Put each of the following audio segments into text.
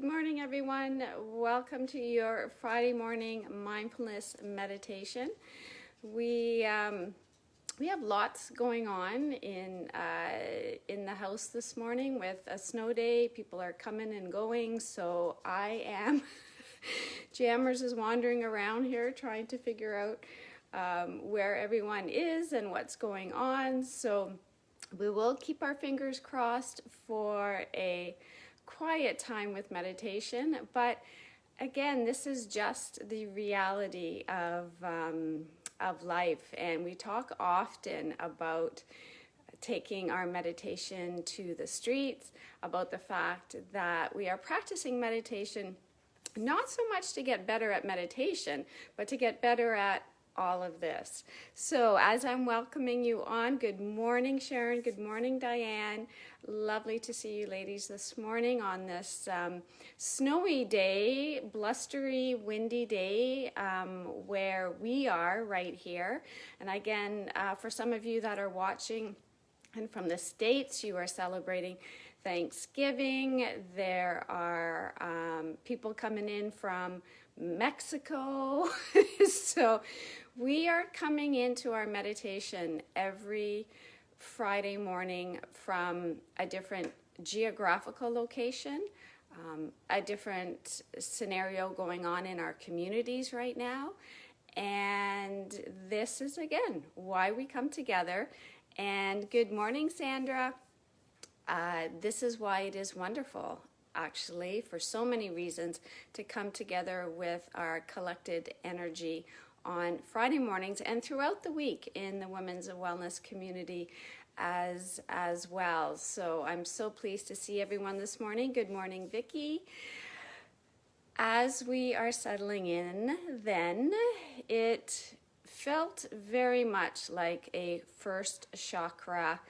Good morning, everyone. Welcome to your Friday morning mindfulness meditation. We have lots going on in the house this morning with a snow day. People are coming and going, so I am. Jammers is wandering around here trying to figure out where everyone is and what's going on. So we will keep our fingers crossed for a quiet time with meditation, but again, this is just the reality of life, and we talk often about taking our meditation to the streets, about the fact that we are practicing meditation not so much to get better at meditation, but to get better at all of this. So as I'm welcoming you on, good morning, Sharon. Good morning, Diane. Lovely to see you ladies this morning on this snowy day, blustery, windy day where we are right here. And again, for some of you that are watching and from the States, you are celebrating Thanksgiving. There are people coming in from Mexico. So we are coming into our meditation every Friday morning from a different geographical location, a different scenario going on in our communities right now. And this is, again, why we come together. And good morning, Sandra. This is why it is wonderful, actually, for so many reasons, to come together with our collected energy on Friday mornings and throughout the week in the Women's Wellness community as well. So I'm so pleased to see everyone this morning. Good morning, Vicki. As we are settling in, then it felt very much like a first chakra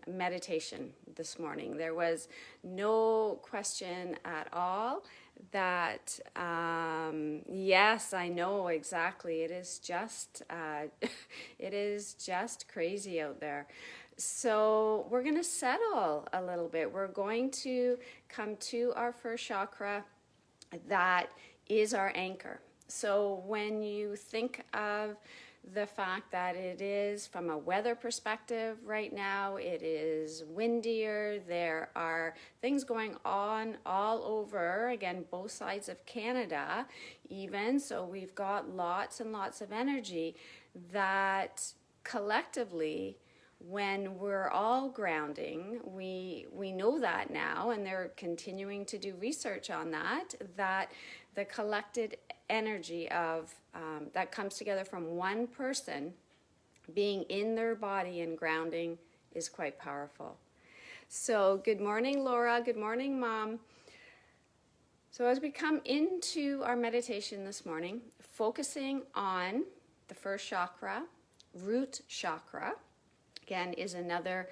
meditation this morning. There was no question at all that, yes, I know exactly. It is just crazy out there. So we're going to settle a little bit. We're going to come to our first chakra that is our anchor. So when you think of the fact that it is, from a weather perspective right now, it is windier. There are things going on all over, again, both sides of Canada even. So we've got lots and lots of energy that collectively, when we're all grounding, we know that now, and they're continuing to do research on that the collected energy of that comes together from one person being in their body and grounding is quite powerful. So good morning, Laura. Good morning, Mom. So as we come into our meditation this morning, focusing on the first chakra, root chakra, again, is another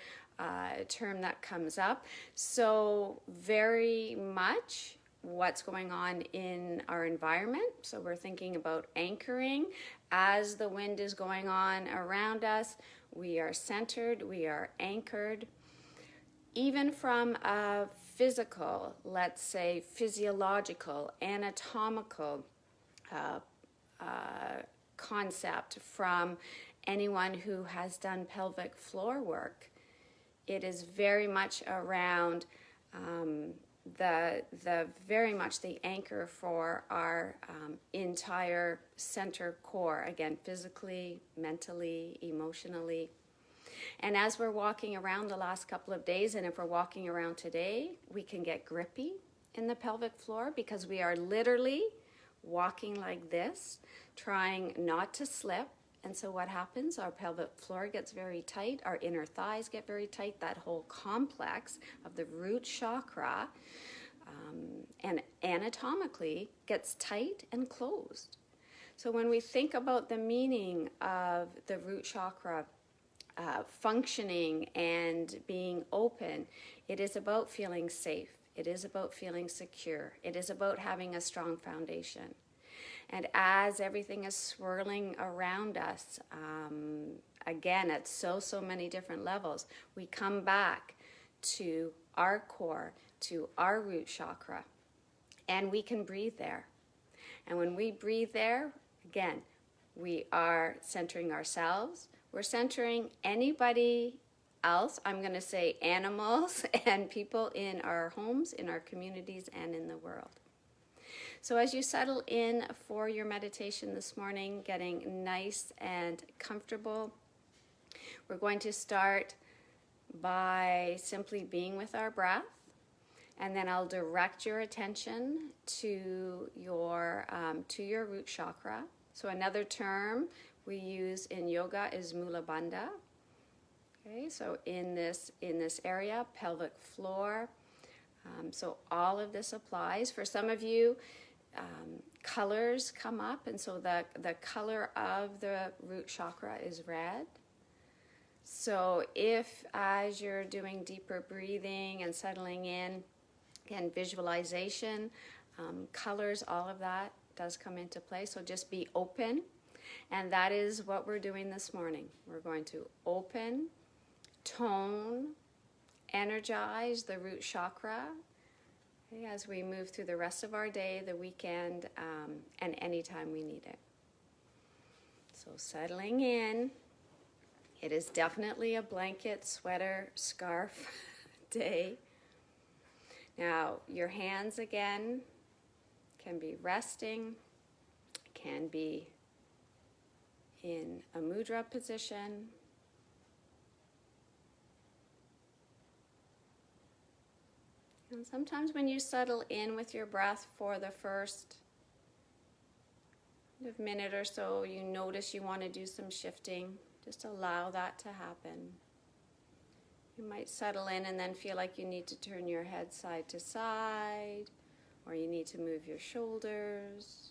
term that comes up. So very much what's going on in our environment. So we're thinking about anchoring. As the wind is going on around us, we are centered, we are anchored. Even from a physical, let's say physiological, anatomical concept from anyone who has done pelvic floor work, it is very much around the very much the anchor for our entire center core, again, physically, mentally, emotionally. And as we're walking around the last couple of days, and if we're walking around today, we can get grippy in the pelvic floor because we are literally walking like this, trying not to slip. And so what happens? Our pelvic floor gets very tight, our inner thighs get very tight, that whole complex of the root chakra, and anatomically gets tight and closed. So when we think about the meaning of the root chakra functioning and being open, it is about feeling safe. It is about feeling secure. It is about having a strong foundation. And as everything is swirling around us, again, at so many different levels, we come back to our core, to our root chakra. And we can breathe there. And when we breathe there, again, we are centering ourselves. We're centering anybody else. I'm going to say animals and people in our homes, in our communities, and in the world. So as you settle in for your meditation this morning, getting nice and comfortable, we're going to start by simply being with our breath. And then I'll direct your attention to your root chakra. So another term we use in yoga is Mula Bandha. Okay, so in this area, pelvic floor. So all of this applies. For some of you, colors come up, and so the color of the root chakra is red. So if as you're doing deeper breathing and settling in, again, visualization, colors, all of that does come into play. So just be open. And that is what we're doing this morning. We're going to open, tone, energize the root chakra, okay, as we move through the rest of our day, the weekend, and anytime we need it. So settling in. It is definitely a blanket, sweater, scarf day. Now, your hands again can be resting, can be in a mudra position. And sometimes when you settle in with your breath for the first minute or so, you notice you want to do some shifting. Just allow that to happen. You might settle in and then feel like you need to turn your head side to side, or you need to move your shoulders.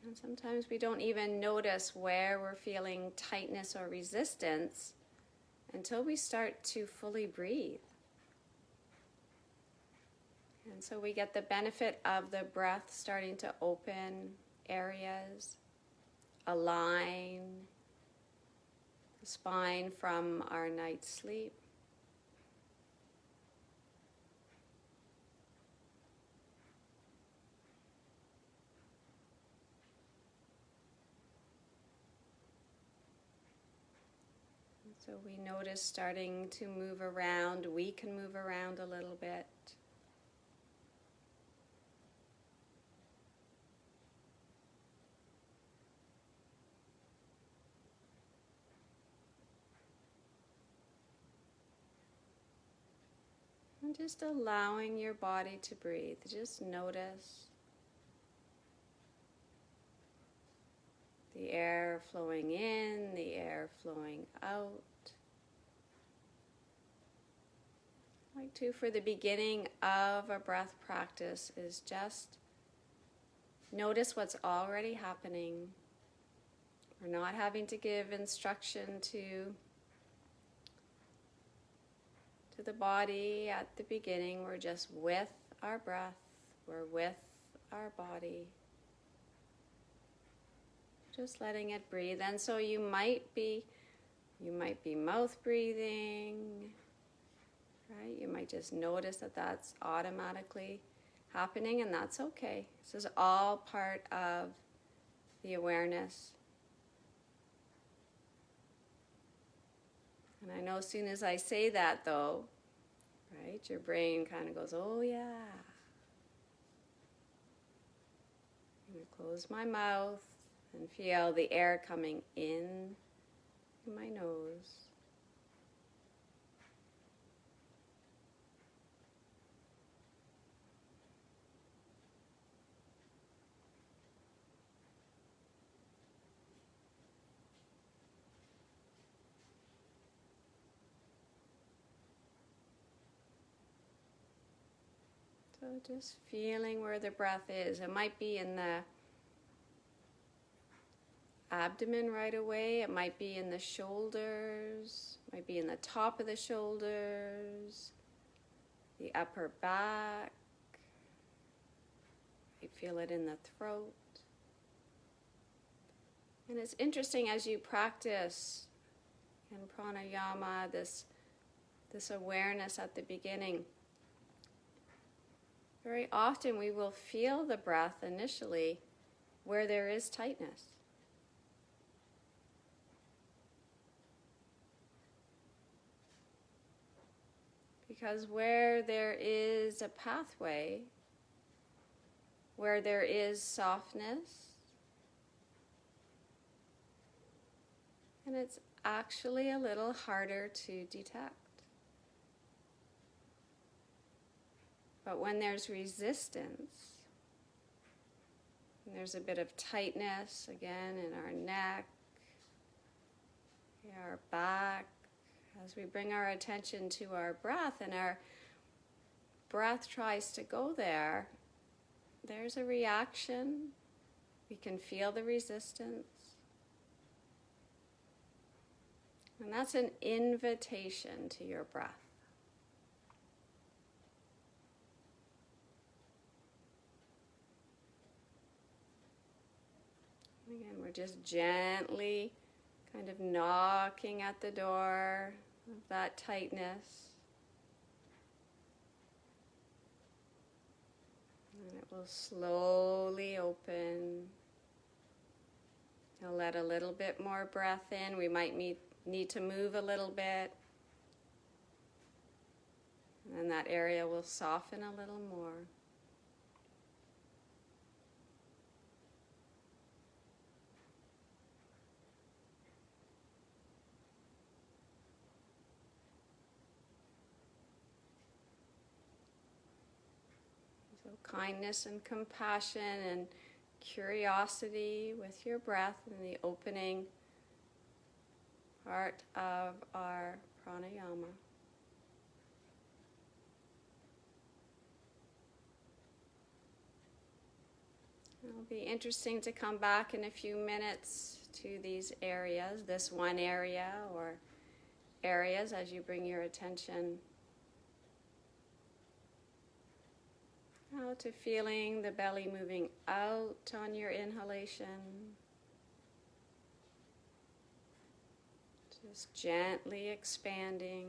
And sometimes we don't even notice where we're feeling tightness or resistance until we start to fully breathe. And so we get the benefit of the breath starting to open areas, align the spine from our night's sleep. And so we notice starting to move around. We can move around a little bit. And just allowing your body to breathe. Just notice the air flowing in, the air flowing out. Like to, for the beginning of a breath practice, is just notice what's already happening. We're not having to give instruction to the body at the beginning. We're just with our breath. We're with our body. Just letting it breathe. And so you might be mouth breathing, right? You might just notice that that's automatically happening, and that's okay. This is all part of the awareness. And I know as soon as I say that, though, right, your brain kind of goes, oh yeah. I'm going to close my mouth and feel the air coming in my nose. So just feeling where the breath is. It might be in the abdomen right away. It might be in the shoulders. It might be in the top of the shoulders, the upper back. You feel it in the throat. And it's interesting as you practice in pranayama, this this awareness at the beginning. Very often we will feel the breath initially where there is tightness. Because where there is a pathway, where there is softness, and it's actually a little harder to detect. But when there's resistance, and there's a bit of tightness again in our neck, our back, as we bring our attention to our breath and our breath tries to go there, there's a reaction. We can feel the resistance. And that's an invitation to your breath. Again, we're just gently kind of knocking at the door of that tightness. And it will slowly open. You'll let a little bit more breath in. We might need to move a little bit. And then that area will soften a little more. So kindness and compassion and curiosity with your breath and the opening part of our pranayama. It'll be interesting to come back in a few minutes to these areas, this one area or areas as you bring your attention out to feeling the belly moving out on your inhalation. Just gently expanding.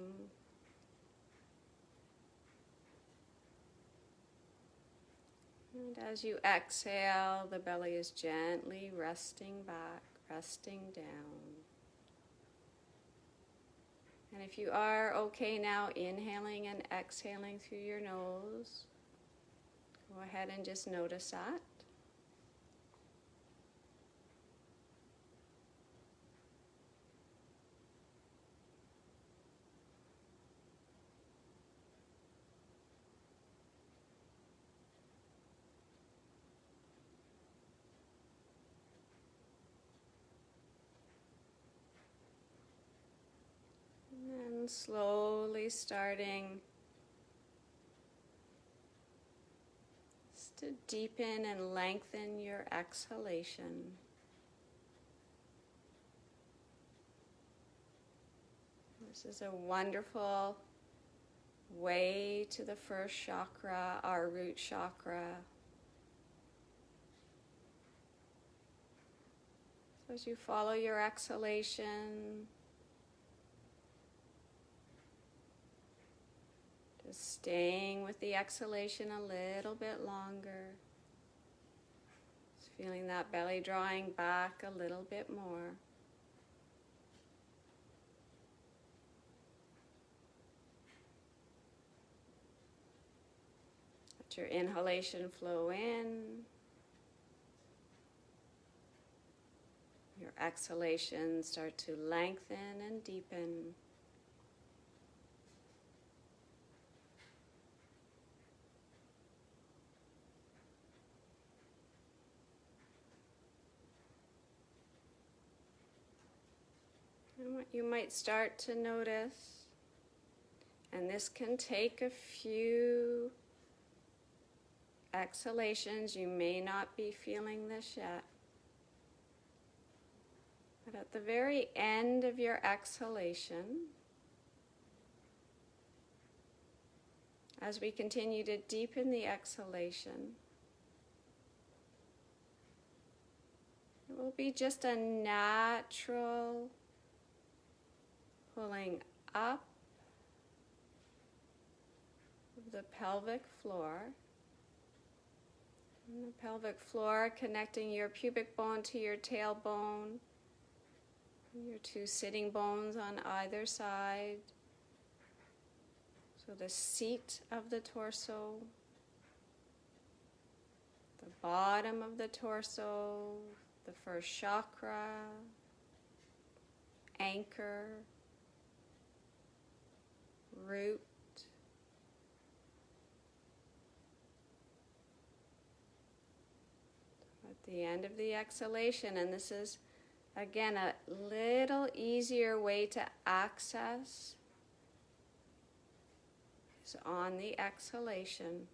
And as you exhale, the belly is gently resting back, resting down. And if you are okay now, inhaling and exhaling through your nose, go ahead and just notice that. And then slowly starting to deepen and lengthen your exhalation. This is a wonderful way to the first chakra, our root chakra. So as you follow your exhalation, just staying with the exhalation a little bit longer. Just feeling that belly drawing back a little bit more. Let your inhalation flow in. Your exhalation start to lengthen and deepen. And what you might start to notice, and this can take a few exhalations, you may not be feeling this yet, but at the very end of your exhalation, as we continue to deepen the exhalation, it will be just a natural pulling up the pelvic floor. And the pelvic floor connecting your pubic bone to your tailbone, your two sitting bones on either side. So the seat of the torso, the bottom of the torso, the first chakra, anchor, root. At the end of the exhalation, and this is again a little easier way to access, is on the exhalation.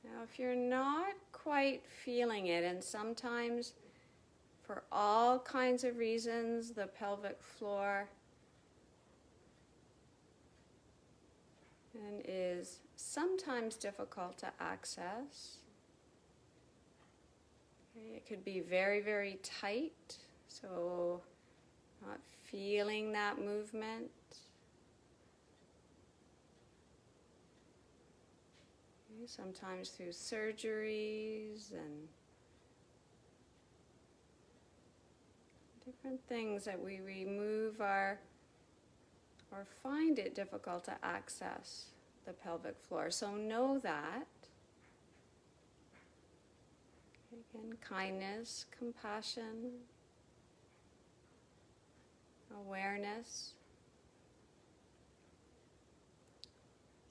Now, if you're not quite feeling it, and sometimes for all kinds of reasons, the pelvic floor and is sometimes difficult to access. Okay, it could be very, very tight, so not feeling that movement. Okay, sometimes through surgeries and different things that we remove or find it difficult to access the pelvic floor. So know that. Again, kindness, compassion, awareness.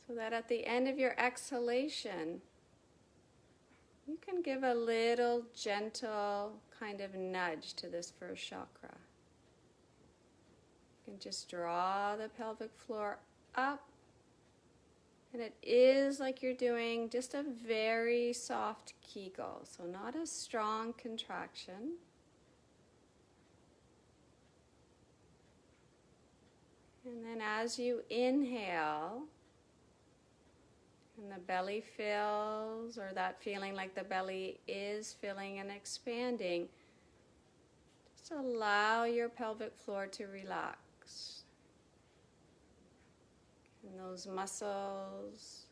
So that at the end of your exhalation, you can give a little gentle kind of nudge to this first chakra. You can just draw the pelvic floor up, and it is like you're doing just a very soft Kegel, so not a strong contraction. And then as you inhale, and the belly fills, or that feeling like the belly is filling and expanding, just allow your pelvic floor to relax. And those muscles,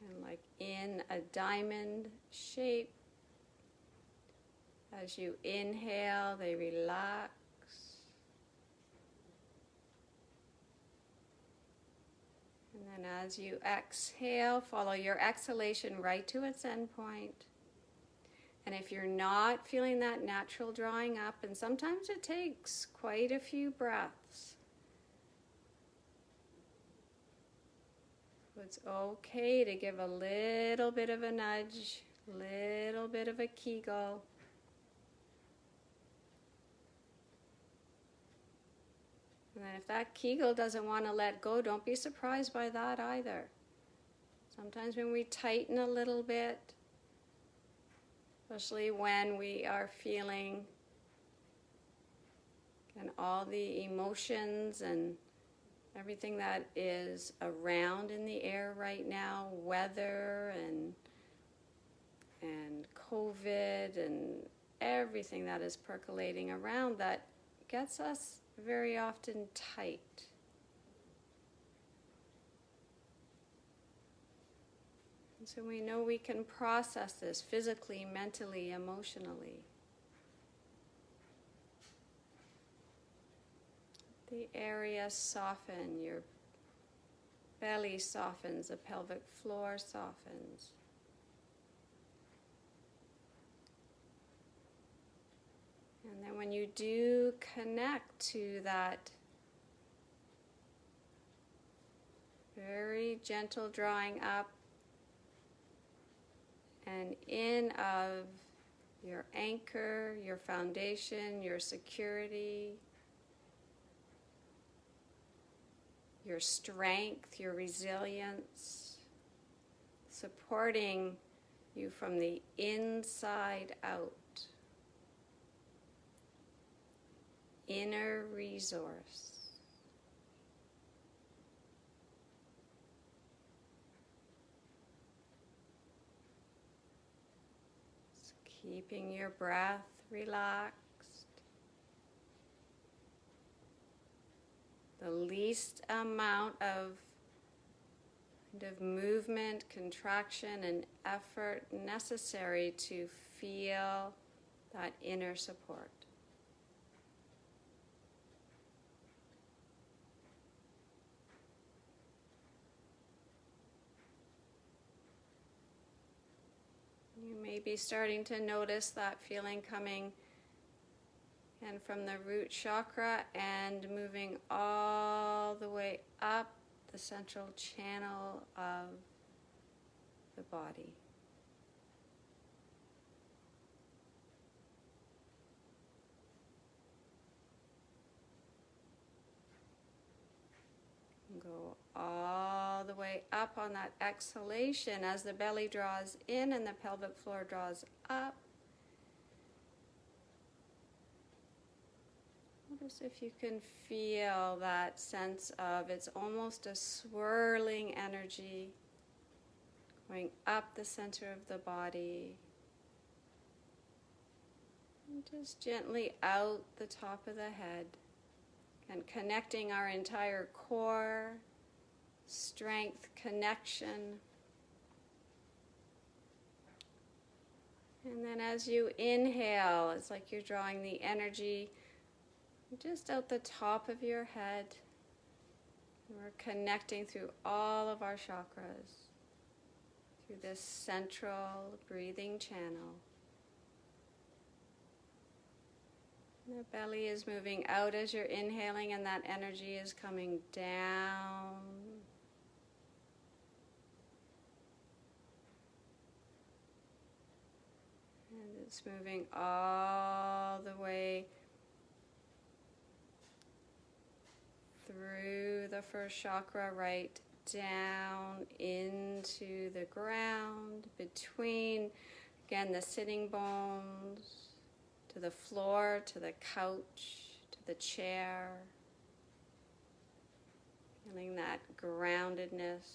and like in a diamond shape, as you inhale, they relax. And then as you exhale, follow your exhalation right to its end point. And if you're not feeling that natural drawing up, and sometimes it takes quite a few breaths, so it's okay to give a little bit of a nudge, little bit of a Kegel. And then if that Kegel doesn't want to let go, don't be surprised by that either. Sometimes when we tighten a little bit, especially when we are feeling and all the emotions and everything that is around in the air right now, weather and COVID and everything that is percolating around, that gets us very often tight. And so we know we can process this physically, mentally, emotionally. The area soften, your belly softens, the pelvic floor softens. And then when you do connect to that very gentle drawing up and in of your anchor, your foundation, your security, your strength, your resilience, supporting you from the inside out. Inner resource. Just Keeping your breath relaxed. The least amount of movement, contraction, and effort necessary to feel that inner support. You may be starting to notice that feeling coming and from the root chakra and moving all the way up the central channel of the body. Go all the way up on that exhalation as the belly draws in and the pelvic floor draws up. Notice if you can feel that sense of it's almost a swirling energy going up the center of the body. And just gently out the top of the head. And connecting our entire core, strength, connection. And then as you inhale, it's like you're drawing the energy just out the top of your head. And we're connecting through all of our chakras, through this central breathing channel. The belly is moving out as you're inhaling, and that energy is coming down. And it's moving all the way through the first chakra, right down into the ground, between, again, the sitting bones, to the floor, to the couch, to the chair. Feeling that groundedness.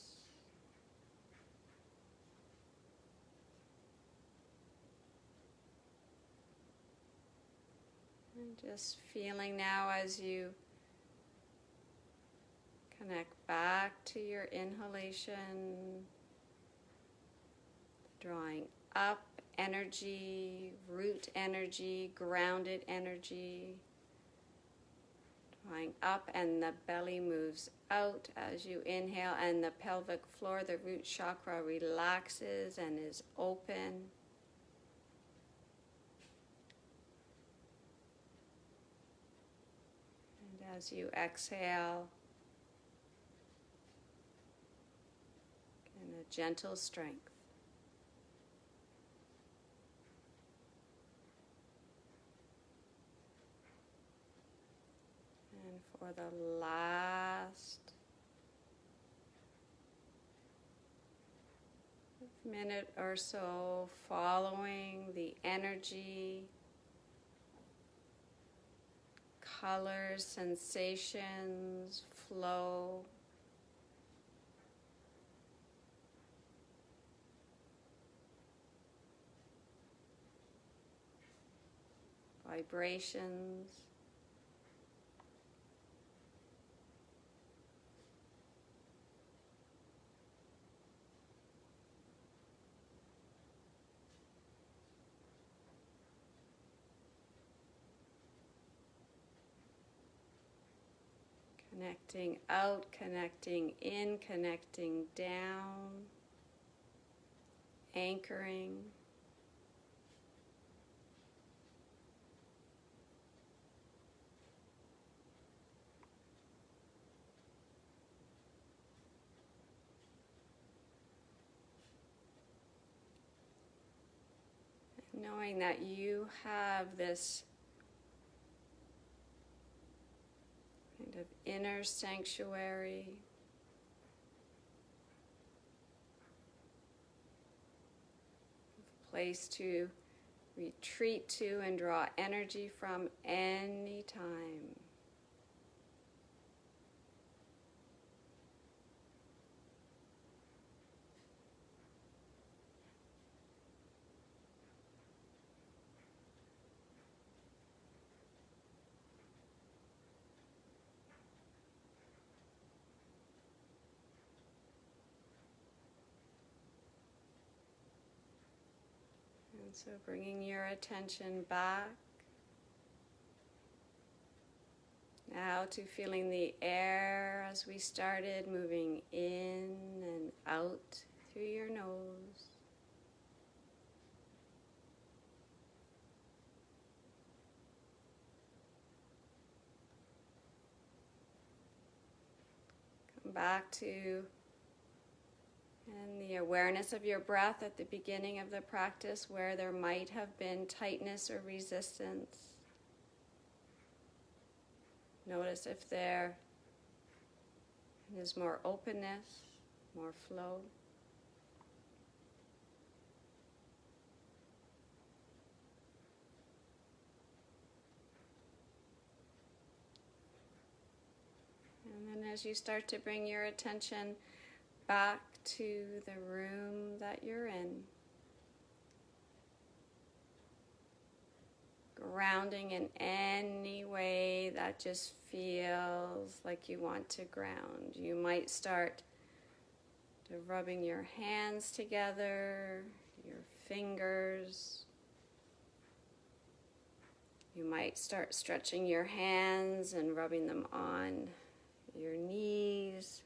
And just feeling now as you connect back to your inhalation, drawing up energy, root energy, grounded energy, drawing up, and the belly moves out as you inhale, and the pelvic floor, the root chakra, relaxes and is open. And as you exhale, in a gentle strength. And for the last minute or so, following the energy, colors, sensations, flow. Vibrations. Connecting out, connecting in, connecting down, anchoring. Knowing that you have this kind of inner sanctuary, place to retreat to and draw energy from any time. So bringing your attention back now to feeling the air as we started moving in and out through your nose. Come back to and the awareness of your breath at the beginning of the practice where there might have been tightness or resistance. Notice if there is more openness, more flow. And then as you start to bring your attention back to the room that you're in, grounding in any way that just feels like you want to ground. You might start to rubbing your hands together, your fingers. You might start stretching your hands and rubbing them on your knees.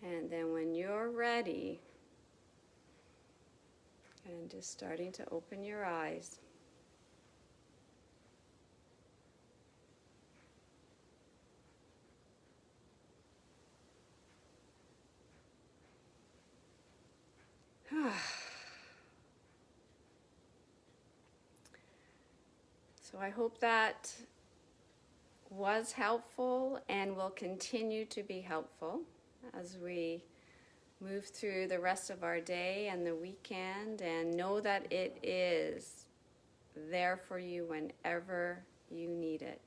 And then when you're ready, and just starting to open your eyes. So I hope that was helpful and will continue to be helpful as we move through the rest of our day and the weekend, and know that it is there for you whenever you need it.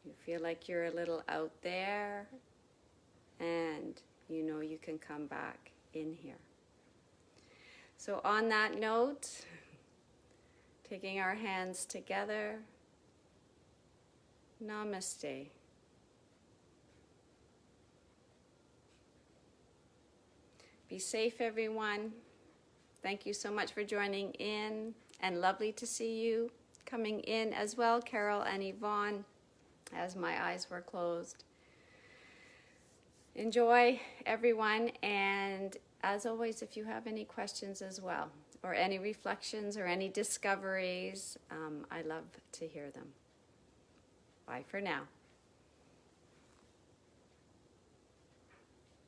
You feel like you're a little out there, and you know you can come back in here. So on that note, taking our hands together, Namaste. Be safe, everyone. Thank you so much for joining in, and lovely to see you coming in as well, Carol and Yvonne, as my eyes were closed. Enjoy, everyone, and as always, if you have any questions as well, or any reflections or any discoveries, I love to hear them. Bye for now.